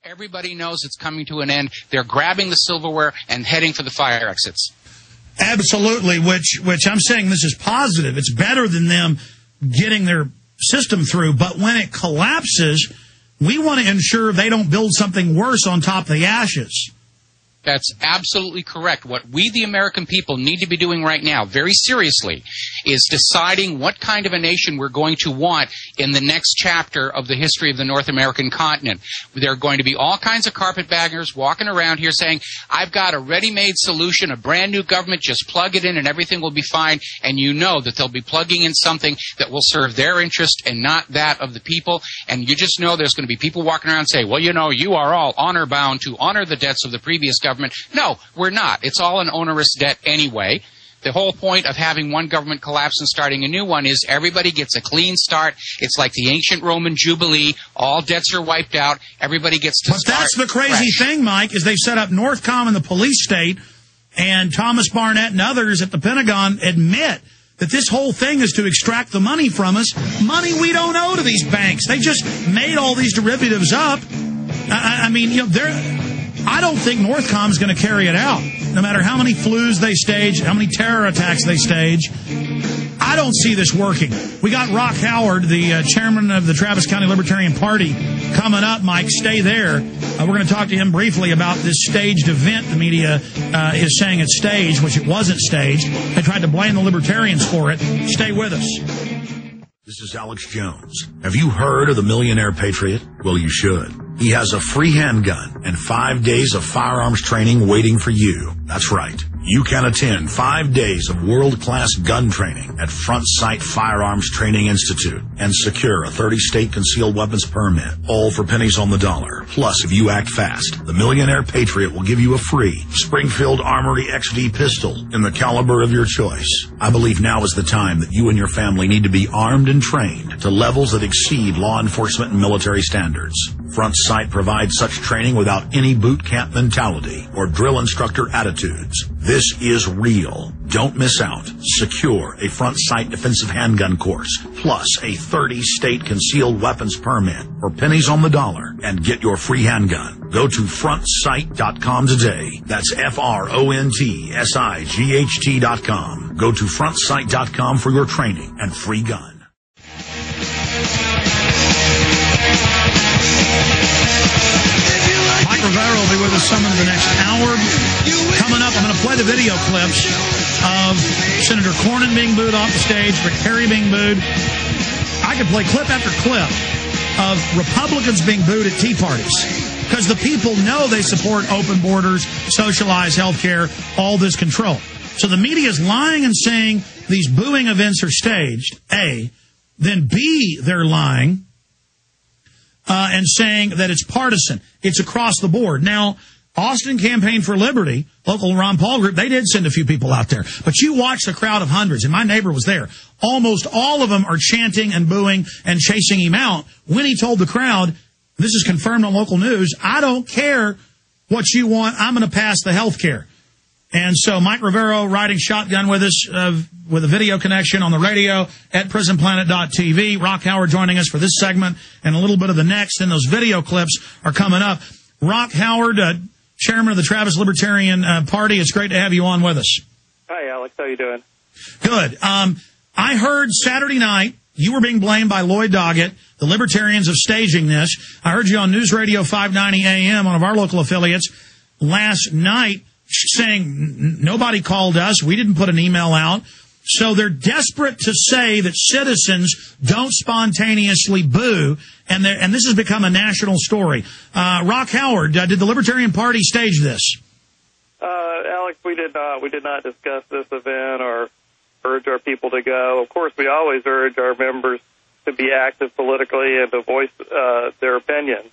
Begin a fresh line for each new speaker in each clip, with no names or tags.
Everybody knows it's coming to an end. They're grabbing the silverware and heading for the fire exits.
Absolutely, which I'm saying this is positive. It's better than them getting their system through. But when it collapses, we want to ensure they don't build something worse on top of the ashes.
That's absolutely correct. What we, the American people, need to be doing right now, very seriously, is deciding what kind of a nation we're going to want in the next chapter of the history of the North American continent. There are going to be all kinds of carpetbaggers walking around here saying, I've got a ready-made solution, a brand-new government, just plug it in and everything will be fine. And you know that they'll be plugging in something that will serve their interest and not that of the people. And you just know there's going to be people walking around saying, well, you know, you are all honor-bound to honor the debts of the previous government. No, we're not. It's all an onerous debt anyway. The whole point of having one government collapse and starting a new one is everybody gets a clean start. It's like the ancient Roman Jubilee. All debts are wiped out. Everybody gets to start.
But that's the crazy thing, Mike, is they've set up Northcom and the police state, and Thomas Barnett and others at the Pentagon admit that this whole thing is to extract the money from us, money we don't owe to these banks. They just made all these derivatives up. I mean, you know, I don't think Northcom is going to carry it out, no matter how many flus they stage, how many terror attacks they stage. I don't see this working. We got Rock Howard, the chairman of the Travis County Libertarian Party, coming up. Mike, stay there. We're going to talk to him briefly about this staged event the media is saying it's staged, which it wasn't staged. They tried to blame the Libertarians for it. Stay with us.
This is Alex Jones. Have you heard of the Millionaire Patriot? Well, you should. He has a free handgun and 5 days of firearms training waiting for you. That's right. You can attend 5 days of world-class gun training at Front Sight Firearms Training Institute and secure a 30-state concealed weapons permit, all for pennies on the dollar. Plus, if you act fast, the Millionaire Patriot will give you a free Springfield Armory XD pistol in the caliber of your choice. I believe now is the time that you and your family need to be armed and trained to levels that exceed law enforcement and military standards. Front Sight provides such training without any boot camp mentality or drill instructor attitudes. This is real. Don't miss out. Secure a Front Sight defensive handgun course, plus a 30-state concealed weapons permit for pennies on the dollar, and get your free handgun. Go to frontsight.com today. That's FRONTSIGHT.com. Go to frontsight.com for your training and free gun.
Mike Rivero will be with us some in the next hour. Coming up, I'm going to play the video clips of Senator Cornyn being booed off the stage, Rick Perry being booed. I could play clip after clip of Republicans being booed at Tea Parties because the people know they support open borders, socialized health care, all this control. So the media is lying and saying these booing events are staged, A. Then B, they're lying and saying that it's partisan. It's across the board. Now, Austin Campaign for Liberty, local Ron Paul group, they did send a few people out there. But you watch the crowd of hundreds, and my neighbor was there. Almost all of them are chanting and booing and chasing him out when he told the crowd, this is confirmed on local news, I don't care what you want, I'm going to pass the health care. And so Mike Rivero riding shotgun with us with a video connection on the radio at prisonplanet.tv. Rock Howard joining us for this segment and a little bit of the next. And those video clips are coming up. Rock Howard, chairman of the Travis Libertarian Party, it's great to have you on with us.
Hi, Alex. How you doing?
Good. I heard Saturday night you were being blamed by Lloyd Doggett, the Libertarians, of staging this. I heard you on News Radio 590 AM, one of our local affiliates, last night, saying nobody called us, we didn't put an email out. So they're desperate to say that citizens don't spontaneously boo, and this has become a national story. Rock Howard, did the Libertarian Party stage this?
Alex, we did not. We did not discuss this event or urge our people to go. Of course, we always urge our members to be active politically and to voice their opinions.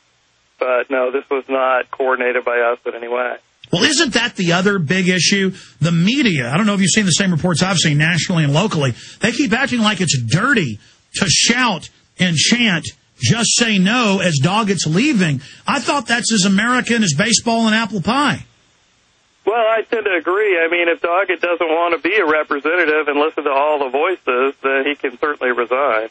But no, this was not coordinated by us in any way.
Well, isn't that the other big issue? The media, I don't know if you've seen the same reports I've seen nationally and locally, they keep acting like it's dirty to shout and chant, just say no, as Doggett's leaving. I thought that's as American as baseball and apple pie.
Well, I tend to agree. I mean, if Doggett doesn't want to be a representative and listen to all the voices, then he can certainly resign.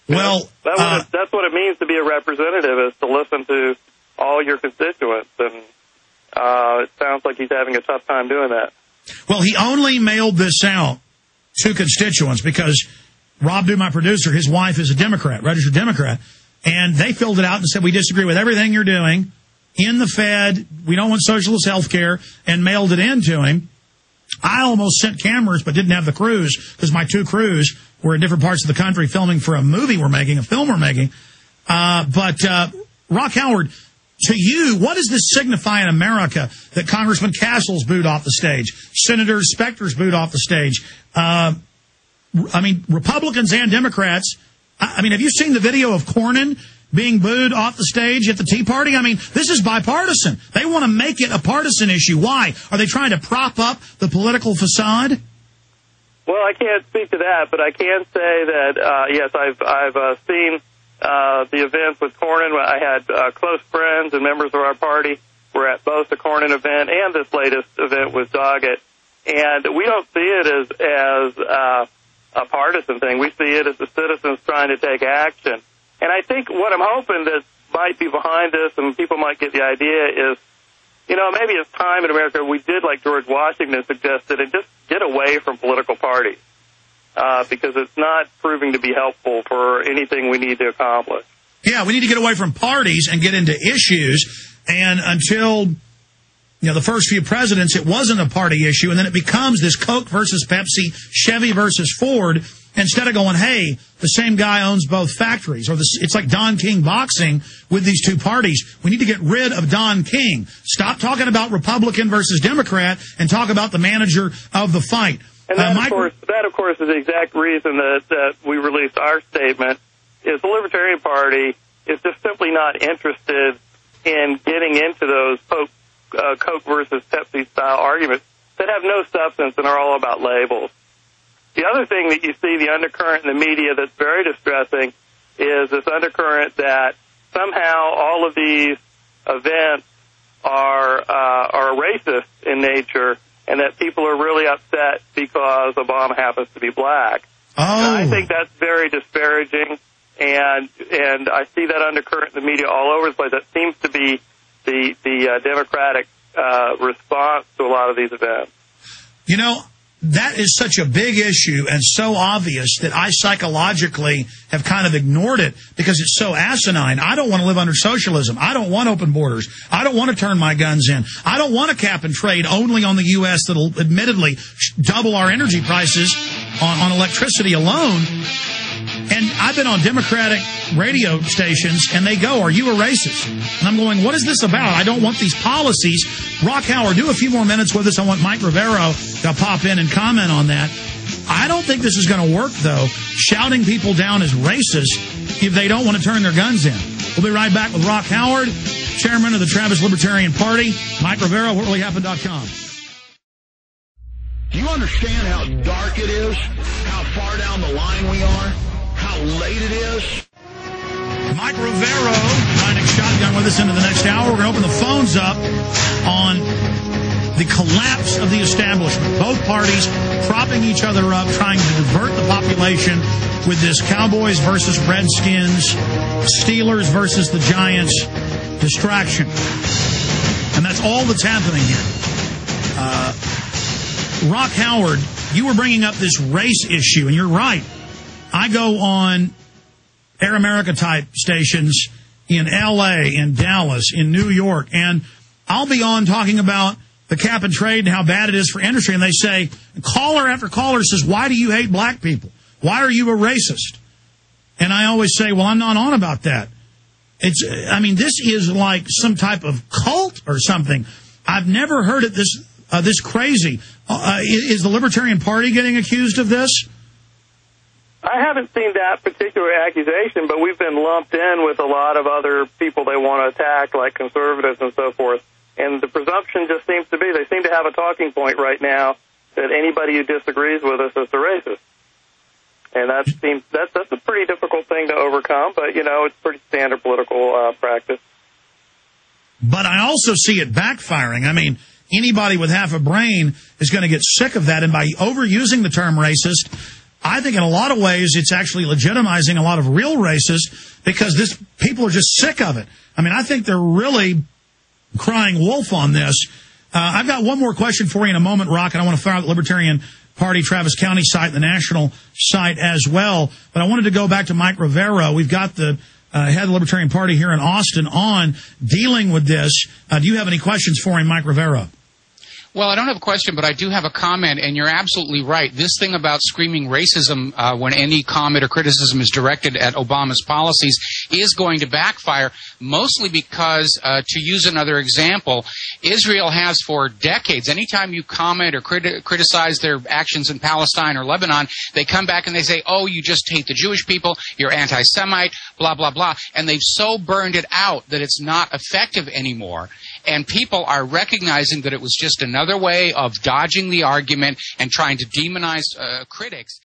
Well,
that's what it means to be a representative, is to listen to all your constituents, and it sounds like he's having a tough time doing that.
Well, he only mailed this out to constituents because Rob Dew, my producer, his wife is a Democrat, registered Democrat, and they filled it out and said, we disagree with everything you're doing in the Fed. We don't want socialist health care, and mailed it in to him. I almost sent cameras but didn't have the crews because my two crews were in different parts of the country filming for a movie we're making, a film we're making. But Rock Howard, to you, what does this signify in America that Congressman Castle's booed off the stage, Senator Specter's booed off the stage? I mean, Republicans and Democrats. I mean, have you seen the video of Cornyn being booed off the stage at the Tea Party? I mean, this is bipartisan. They want to make it a partisan issue. Why? Are they trying to prop up the political facade?
Well, I can't speak to that, but I can say that, yes, I've seen the events with Cornyn. I had close friends and members of our party were at both the Cornyn event and this latest event with Doggett. And we don't see it as a partisan thing. We see it as the citizens trying to take action. And I think what I'm hoping that might be behind this, and people might get the idea, is, you know, maybe it's time in America we did, like George Washington suggested, and just get away from political parties, because it's not proving to be helpful for anything we need to accomplish.
Yeah, we need to get away from parties and get into issues. And until, you know, the first few presidents, it wasn't a party issue, and then it becomes this Coke versus Pepsi, Chevy versus Ford. Instead of going, hey, the same guy owns both factories, or it's like Don King boxing with these two parties. We need to get rid of Don King. Stop talking about Republican versus Democrat and talk about the manager of the fight.
And that, of course, is the exact reason that we released our statement, is the Libertarian Party is just simply not interested in getting into those Coke versus Pepsi style arguments that have no substance and are all about labels. The other thing that you see, the undercurrent in the media that's very distressing, is this undercurrent that somehow all of these events are racist in nature, and that people are really upset because Obama happens to be black.
Oh.
And I think that's very disparaging, and I see that undercurrent in the media all over the place. That seems to be the Democratic response to a lot of these events.
You know, that is such a big issue and so obvious that I psychologically have kind of ignored it because it's so asinine. I don't want to live under socialism. I don't want open borders. I don't want to turn my guns in. I don't want a cap and trade only on the U.S. that'll admittedly double our energy prices on electricity alone. And I've been on Democratic radio stations, and they go, are you a racist? And I'm going, what is this about? I don't want these policies. Rock Howard, do a few more minutes with us. I want Mike Rivero to pop in and comment on that. I don't think this is going to work, though, shouting people down as racist if they don't want to turn their guns in. We'll be right back with Rock Howard, chairman of the Travis Libertarian Party. Mike Rivero, WhatReallyHappened.com.
Do you understand how dark it is? How far down the line we are? How late it is?
Mike Rivero, riding shotgun with us into the next hour. We're going to open the phones up on the collapse of the establishment. Both parties propping each other up, trying to divert the population with this Cowboys versus Redskins, Steelers versus the Giants distraction. And that's all that's happening here. Rock Howard, you were bringing up this race issue, and you're right. I go on Air America type stations in L.A., in Dallas, in New York, and I'll be on talking about the cap and trade and how bad it is for industry, and they say, caller after caller says, why do you hate black people? Why are you a racist? And I always say, well, I'm not on about that. This is like some type of cult or something. I've never heard it this crazy. Is the Libertarian Party getting accused of this?
I haven't seen that particular accusation, but we've been lumped in with a lot of other people they want to attack, like conservatives and so forth. And the presumption just seems to be they seem to have a talking point right now that anybody who disagrees with us is a racist. And that's a pretty difficult thing to overcome, but, you know, it's pretty standard political practice.
But I also see it backfiring. I mean, anybody with half a brain is going to get sick of that. And by overusing the term racist, I think in a lot of ways it's actually legitimizing a lot of real races because people are just sick of it. I mean, I think they're really crying wolf on this. I've got one more question for you in a moment, Rock, and I want to fire out the Libertarian Party Travis County site, the national site as well. But I wanted to go back to Mike Rivero. We've got the head of the Libertarian Party here in Austin on dealing with this. Do you have any questions for him, Mike Rivero?
Well, I don't have a question, but I do have a comment, and you're absolutely right. This thing about screaming racism when any comment or criticism is directed at Obama's policies is going to backfire, mostly because, to use another example, Israel has for decades, anytime you comment or criticize their actions in Palestine or Lebanon, they come back and they say, oh, you just hate the Jewish people, you're anti-Semite, blah, blah, blah. And they've so burned it out that it's not effective anymore. And people are recognizing that it was just another way of dodging the argument and trying to demonize critics.